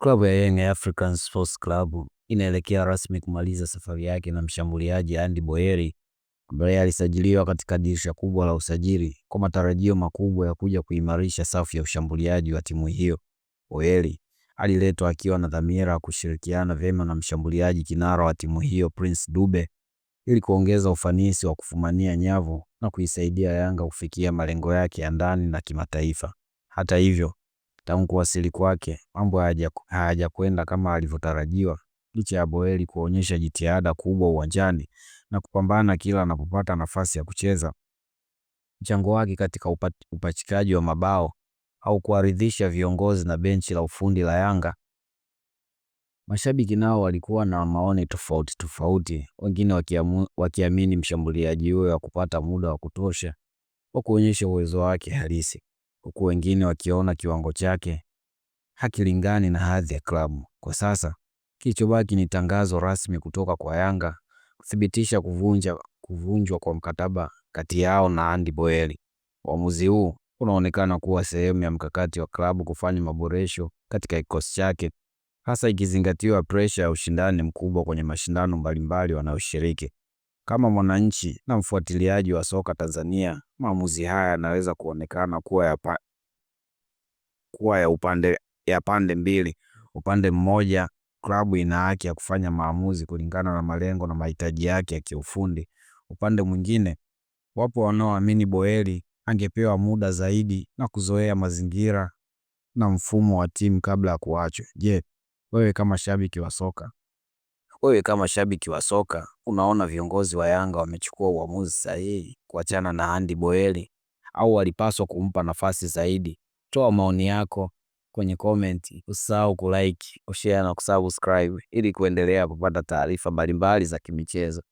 Klabu ya Young Africans Sports Club inaelekea rasmi kumaliza safari yake na mshambuliaji Andy Boyeli ambaye alisajiliwa katika dirisha kubwa la usajili kwa matarajio makubwa ya kuja kuimarisha safu ya ushambuliaji wa timu hiyo. Boyeli aliletwa akiwa na dhamira ya kushirikiana vyema na mshambuliaji kinara wa timu hiyo Prince Dube ili kuongeza ufanisi wa kufumania nyavu na kuisaidia Yanga kufikia malengo yake ya ndani na kimataifa. Hata hivyo, tangu kuwasili kwake mambo hayajakwenda kama alivyotarajiwa, licha ya Boyeli kuonyesha jitihada kubwa uwanjani na kupambana kila anapopata nafasi ya kucheza. Mchango wake katika upachikaji wa mabao au kuaridhisha viongozi na benchi la ufundi la Yanga. Mashabiki nao walikuwa na maoni tofauti, wengine wakiamini mshambuliaji huyo wa kupata muda wa kutosha wa kuonyesha uwezo wake halisi, huku wengine wakiona kiwango chake hakilingani na hadhi ya klabu. Kwa sasa kilichobaki ni tangazo rasmi kutoka kwa Yanga kuthibitisha kuvunjwa kwa mkataba kati yao na Andy Boyeli. Uamuzi huu unaonekana kuwa sehemu ya mkakati wa klabu kufanya maboresho katika kikosi chake, hasa ikizingatiwa pressure ya ushindani mkubwa kwenye mashindano mbalimbali wanayoshiriki. Kama mwananchi na mfuatiliaji wa soka Tanzania, maamuzi haya yanaweza kuonekana kuwa ya pande mbili. Upande mmoja, klabu ina haki ya kufanya maamuzi kulingana na malengo na mahitaji yake ya kiufundi. Upande mwingine, wapo wanaoamini Boyeli angepewa muda zaidi na kuzoea mazingira na mfumo wa timu kabla ya kuachwa. Je, wewe kama shabiki wa soka unaona viongozi wa Yanga wamechukua uamuzi sahihi kuachana na Andy Boyeli au walipaswa kumpa nafasi zaidi? Toa maoni yako kwenye comment, usahau kulike, kushare na kusubscribe ili kuendelea kupata taarifa mbalimbali za kimichezo.